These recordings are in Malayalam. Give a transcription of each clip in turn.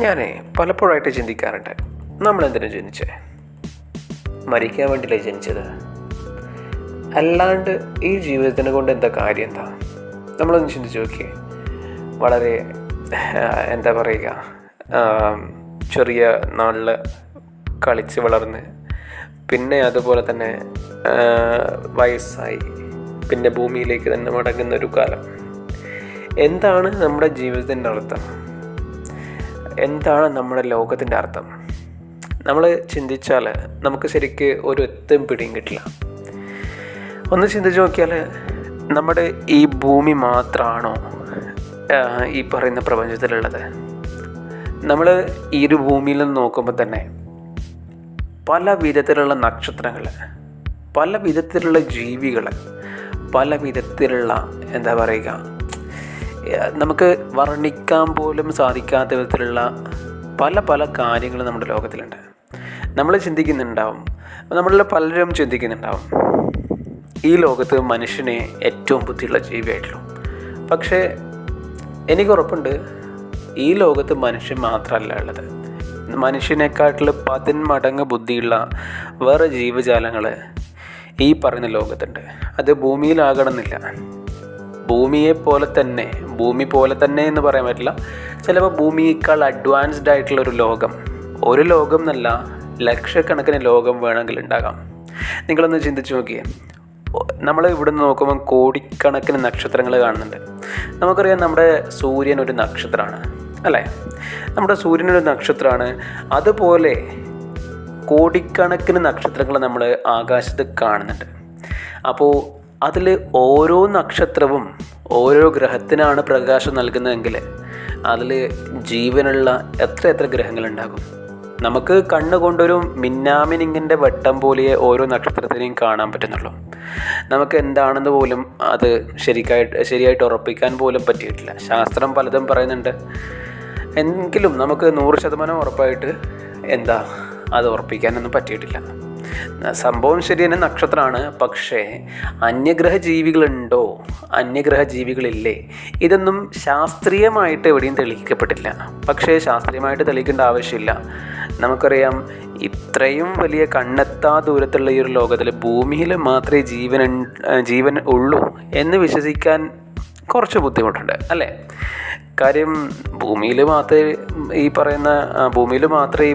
ഞാൻ പലപ്പോഴായിട്ട് ചിന്തിക്കാറുണ്ട്, നമ്മളെന്തിനാ ജനിച്ചേ? മരിക്കാൻ വേണ്ടിയില്ലേ ജനിച്ചത്? അല്ലാണ്ട് ഈ ജീവിതത്തിനെ കൊണ്ട് എന്താ കാര്യം? എന്താ നമ്മളൊന്ന് ചിന്തിച്ച് നോക്കിയേ. വളരെ എന്താ പറയുക, ചെറിയ നാളിൽ കളിച്ച് വളർന്ന് പിന്നെ അതുപോലെ തന്നെ വയസ്സായി പിന്നെ ഭൂമിയിലേക്ക് തന്നെ മടങ്ങുന്നൊരു കാലം. എന്താണ് നമ്മുടെ ജീവിതത്തിൻ്റെ അർത്ഥം? എന്താണ് നമ്മുടെ ലോകത്തിൻ്റെ അർത്ഥം? നമ്മൾ ചിന്തിച്ചാൽ നമുക്ക് ശരിക്ക് ഒരു എത്തും പിടിയും കിട്ടില്ല. ഒന്ന് ചിന്തിച്ച് നോക്കിയാൽ നമ്മുടെ ഈ ഭൂമി മാത്രമാണോ ഈ പറയുന്ന പ്രപഞ്ചത്തിലുള്ളത്? നമ്മൾ ഈ ഒരു ഭൂമിയിൽ നിന്ന് നോക്കുമ്പോൾ തന്നെ പല വിധത്തിലുള്ള നക്ഷത്രങ്ങൾ, പല വിധത്തിലുള്ള ജീവികൾ, പല വിധത്തിലുള്ള എന്താ പറയുക, നമുക്ക് വർണ്ണിക്കാൻ പോലും സാധിക്കാത്ത വിധത്തിലുള്ള പല പല കാര്യങ്ങൾ നമ്മുടെ ലോകത്തിലുണ്ട്. നമ്മൾ ചിന്തിക്കുന്നുണ്ടാവും, നമ്മളിൽ പലരും ചിന്തിക്കുന്നുണ്ടാവും, ഈ ലോകത്ത് മനുഷ്യനെ ഏറ്റവും ബുദ്ധിയുള്ള ജീവിയായിട്ടുള്ളൂ. പക്ഷേ എനിക്കുറപ്പുണ്ട്, ഈ ലോകത്ത് മനുഷ്യൻ മാത്രമല്ല ഉള്ളത്. മനുഷ്യനെക്കാട്ടിൽ 10 മടങ്ങ് ബുദ്ധിയുള്ള വേറെ ജീവജാലങ്ങൾ ഈ പറയുന്ന ലോകത്തുണ്ട്. അത് ഭൂമിയിലാകണമെന്നില്ല. ഭൂമി പോലെ തന്നെ എന്ന് പറയാൻ പറ്റില്ല. ചിലപ്പോൾ ഭൂമിയേക്കാൾ അഡ്വാൻസ്ഡ് ആയിട്ടുള്ളൊരു ലോകം, ഒരു ലോകം എന്നല്ല, ലക്ഷക്കണക്കിന് ലോകം വേണമെങ്കിൽ ഉണ്ടാകാം. നിങ്ങളൊന്ന് ചിന്തിച്ച് നോക്കിയേ. നമ്മൾ ഇവിടെ നിന്ന് നോക്കുമ്പോൾ കോടിക്കണക്കിന് നക്ഷത്രങ്ങൾ കാണുന്നുണ്ട്. നമുക്കറിയാം നമ്മുടെ സൂര്യൻ ഒരു നക്ഷത്രമാണ്, അല്ലേ? നമ്മുടെ സൂര്യൻ ഒരു നക്ഷത്രമാണ്. അതുപോലെ കോടിക്കണക്കിന് നക്ഷത്രങ്ങൾ നമ്മൾ ആകാശത്ത് കാണുന്നുണ്ട്. അപ്പോൾ അതിൽ ഓരോ നക്ഷത്രവും ഓരോ ഗ്രഹത്തിനാണ് പ്രകാശം നൽകുന്നതെങ്കിൽ അതിൽ ജീവനുള്ള എത്ര ഗ്രഹങ്ങളുണ്ടാകും? നമുക്ക് കണ്ണുകൊണ്ടൊരു മിന്നാമിനിങ്ങിൻ്റെ വട്ടം പോലെ ഓരോ നക്ഷത്രത്തിനെയും കാണാൻ പറ്റുന്നുള്ളൂ. നമുക്ക് എന്താണെന്ന് പോലും അത് ശരിയായിട്ട് ഉറപ്പിക്കാൻ പോലും പറ്റിയിട്ടില്ല. ശാസ്ത്രം പലതും പറയുന്നുണ്ട്, എങ്കിലും നമുക്ക് 100% ഉറപ്പായിട്ട് അത് ഉറപ്പിക്കാനൊന്നും പറ്റിയിട്ടില്ല. സംഭവം ശരി തന്നെ, നക്ഷത്രമാണ്. പക്ഷേ അന്യഗ്രഹ ജീവികളുണ്ടോ, അന്യഗ്രഹ ജീവികളില്ലേ? ഇതൊന്നും ശാസ്ത്രീയമായിട്ട് എവിടെയും തെളിയിക്കപ്പെട്ടില്ല. പക്ഷേ ശാസ്ത്രീയമായിട്ട് തെളിയിക്കേണ്ട ആവശ്യമില്ല. നമുക്കറിയാം, ഇത്രയും വലിയ കണ്ണെത്താ ദൂരത്തുള്ള ഈ ഒരു ലോകത്തിൽ ഭൂമിയിൽ മാത്രമേ ജീവൻ ഉള്ളൂ എന്ന് വിശ്വസിക്കാൻ കുറച്ച് ബുദ്ധിമുട്ടുണ്ട്, അല്ലേ? കാര്യം ഭൂമിയിൽ മാത്രമേ ഈ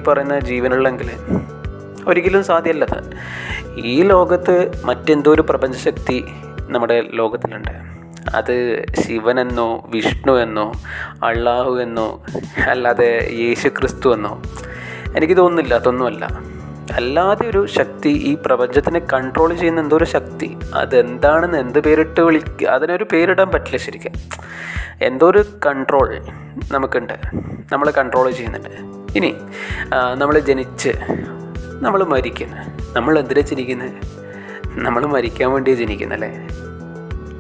പറയുന്ന ജീവനുള്ളെങ്കിൽ ഒരിക്കലും സാധ്യമല്ലത്. ഈ ലോകത്ത് മറ്റെന്തോ ഒരു പ്രപഞ്ചശക്തി നമ്മുടെ ലോകത്തിലുണ്ട്. അത് ശിവനെന്നോ വിഷ്ണു എന്നോ അള്ളാഹു എന്നോ അല്ലാതെ യേശു ക്രിസ്തു എന്നോ എനിക്ക് തോന്നുന്നില്ല. അതൊന്നുമല്ല. അല്ലാതെ ഒരു ശക്തി, ഈ പ്രപഞ്ചത്തിനെ കൺട്രോൾ ചെയ്യുന്ന എന്തോ ഒരു ശക്തി. അതെന്താണെന്ന് അതിനൊരു പേരിടാൻ പറ്റില്ല ശരിക്കും. എന്തോ ഒരു കൺട്രോൾ നമുക്കുണ്ട്, നമ്മൾ കൺട്രോൾ ചെയ്യുന്നുണ്ട്. ഇനി നമ്മൾ ജനിച്ച് നമ്മൾ മരിക്കുന്നത്, നമ്മൾ എന്തിനാ ജനിക്കുന്നത്? നമ്മൾ മരിക്കാൻ വേണ്ടിയാണ് ജനിക്കുന്നല്ലേ?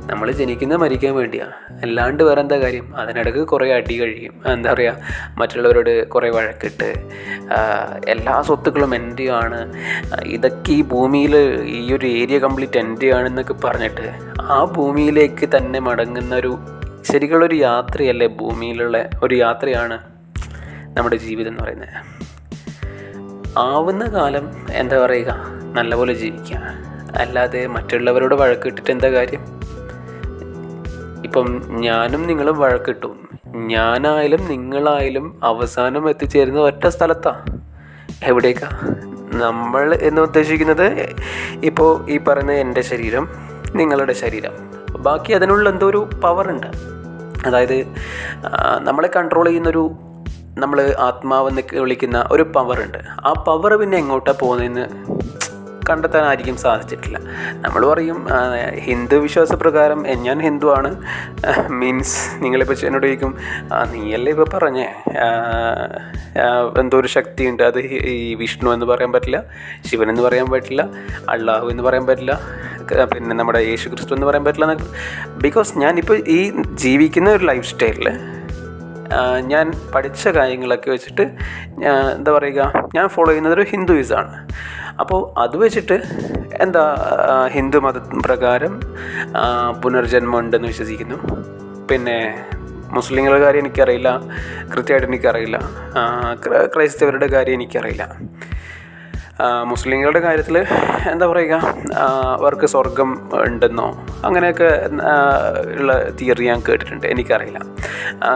നമ്മൾ ജനിക്കുന്നത് മരിക്കാൻ വേണ്ടിയാണ്, അല്ലാണ്ട് വേറെ എന്താ കാര്യം? അതിനിടയ്ക്ക് കുറേ അടി കഴിയും, എന്താ പറയുക, മറ്റുള്ളവരോട് കുറേ വഴക്കിട്ട് എല്ലാ സ്വത്തുക്കളും എൻ്റെ ആണ്, ഇതൊക്കെ ഈ ഭൂമിയിൽ ഈ ഒരു ഏരിയ കംപ്ലീറ്റ് എൻ്റെ ആണെന്നൊക്കെ പറഞ്ഞിട്ട് ആ ഭൂമിയിലേക്ക് തന്നെ മടങ്ങുന്ന ശരിക്കുള്ളൊരു യാത്രയല്ലേ? ഭൂമിയിലുള്ള ഒരു യാത്രയാണ് നമ്മുടെ ജീവിതം എന്ന് പറയുന്നത്. ആവുന്ന കാലം എന്താ പറയുക, നല്ലപോലെ ജീവിക്കുക, അല്ലാതെ മറ്റുള്ളവരോട് വഴക്കിട്ടിട്ട് എന്താ കാര്യം? ഇപ്പം ഞാനും നിങ്ങളും വഴക്കിട്ടും, ഞാനായാലും നിങ്ങളായാലും അവസാനം എത്തിച്ചേരുന്നത് ഒറ്റ സ്ഥലത്താണ്. എവിടേക്കാ? നമ്മൾ എന്ന് ഉദ്ദേശിക്കുന്നത് ഇപ്പോൾ ഈ പറയുന്ന എൻ്റെ ശരീരം, നിങ്ങളുടെ ശരീരം, ബാക്കി അതിനുള്ള എന്തോ ഒരു പവറുണ്ട്. അതായത് നമ്മളെ കൺട്രോൾ ചെയ്യുന്നൊരു, നമ്മൾ ആത്മാവെന്നൊക്കെ വിളിക്കുന്ന ഒരു പവറുണ്ട്. ആ പവർ പിന്നെ എങ്ങോട്ടാണ് പോകുന്നതെന്ന് കണ്ടെത്താനായിരിക്കും സാധിച്ചിട്ടില്ല. നമ്മൾ പറയും ഹിന്ദു വിശ്വാസപ്രകാരം ഞാൻ ഹിന്ദുവാണ്, മീൻസ് നിങ്ങളിപ്പോൾ എന്നോട് ചോദിക്കും, നീയല്ലേ ഇപ്പോൾ പറഞ്ഞേ എന്തോ ഒരു ശക്തിയുണ്ട്, അത് ഈ വിഷ്ണു എന്ന് പറയാൻ പറ്റില്ല, ശിവൻ എന്ന് പറയാൻ പറ്റില്ല, അള്ളാഹു എന്ന് പറയാൻ പറ്റില്ല, പിന്നെ നമ്മുടെ യേശു ക്രിസ്തു എന്ന് പറയാൻ പറ്റില്ല. ബിക്കോസ് ഞാനിപ്പോൾ ഈ ജീവിക്കുന്ന ഒരു ലൈഫ് സ്റ്റൈലിൽ ഞാൻ പഠിച്ച കാര്യങ്ങളൊക്കെ വെച്ചിട്ട് എന്താ പറയുക, ഞാൻ ഫോളോ ചെയ്യുന്നതൊരു ഹിന്ദുയിസമാണ്. അപ്പോൾ അത് വെച്ചിട്ട് ഹിന്ദു മതപ്രകാരം പുനർജന്മം ഉണ്ടെന്ന് വിശ്വസിക്കുന്നു. പിന്നെ മുസ്ലിങ്ങളുടെ കാര്യം എനിക്കറിയില്ല, കൃത്യമായിട്ട് എനിക്കറിയില്ല. ക്രൈസ്തവരുടെ കാര്യം എനിക്കറിയില്ല. മുസ്ലിങ്ങളുടെ കാര്യത്തിൽ എന്താ പറയുക, അവർക്ക് സ്വർഗം ഉണ്ടെന്നോ അങ്ങനെയൊക്കെ ഉള്ള തിയറി ഞാൻ കേട്ടിട്ടുണ്ട്, എനിക്കറിയില്ല.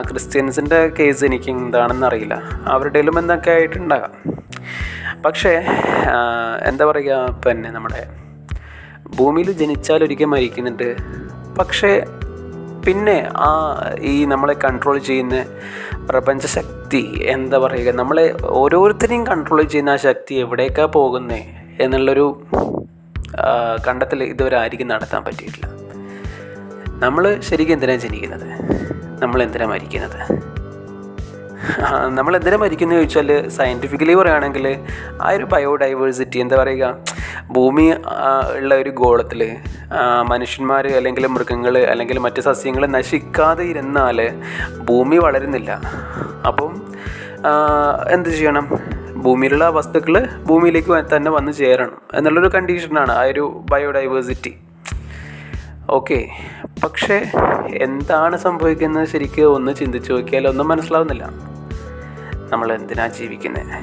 ക്രിസ്ത്യൻസിൻ്റെ കേസ് എനിക്ക് എന്താണെന്ന് അറിയില്ല, അവരുടെയിലും എന്തൊക്കെ ആയിട്ടുണ്ടാകാം. പക്ഷേ എന്താ പറയുക, പിന്നെ നമ്മുടെ ഭൂമിയിൽ ജനിച്ചാൽ ഒരിക്കൽ മരിക്കുന്നുണ്ട്. പക്ഷേ പിന്നെ ഈ നമ്മളെ കൺട്രോൾ ചെയ്യുന്ന പ്രപഞ്ചശക്തി, എന്താ പറയുക, നമ്മളെ ഓരോരുത്തരെയും കൺട്രോൾ ചെയ്യുന്ന ആ ശക്തി എവിടേക്കാണ് പോകുന്നത് എന്നുള്ളൊരു കണ്ടെത്തൽ ഇതുവരെ ആയിരിക്കും നടത്താൻ പറ്റിയിട്ടില്ല. നമ്മൾ ശരിക്കും എന്തിനാണ് ജനിക്കുന്നത്, നമ്മൾ എന്തിനാണ് മരിക്കുന്നത്? നമ്മൾ എന്തിനാണ് മരിക്കുന്നത് ചോദിച്ചാൽ, സയൻറ്റിഫിക്കലി പറയുകയാണെങ്കിൽ ആ ഒരു ബയോഡൈവേഴ്സിറ്റി, എന്താ പറയുക, ഭൂമി ഉള്ള ഒരു ഗോളത്തിൽ മനുഷ്യന്മാർ അല്ലെങ്കിൽ മൃഗങ്ങൾ അല്ലെങ്കിൽ മറ്റ് സസ്യങ്ങൾ നശിക്കാതെ ഇരുന്നാൽ ഭൂമി വളരുന്നില്ല. അപ്പം എന്ത് ചെയ്യണം, ഭൂമിയിലുള്ള വസ്തുക്കൾ ഭൂമിയിലേക്ക് തന്നെ വന്ന് ചേരണം എന്നുള്ളൊരു കണ്ടീഷനാണ് ആ ഒരു ബയോഡൈവേഴ്സിറ്റി. ഓക്കെ, പക്ഷേ എന്താണ് സംഭവിക്കുന്നത് ശരിക്കും ഒന്ന് ചിന്തിച്ച് നോക്കിയാൽ ഒന്നും മനസ്സിലാവുന്നില്ല. നമ്മൾ എന്തിനാ ജീവിക്കുന്നത്,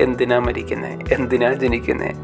എന്തിനാ മരിക്കുന്നത്, എന്തിനാ ജനിക്കുന്നത്?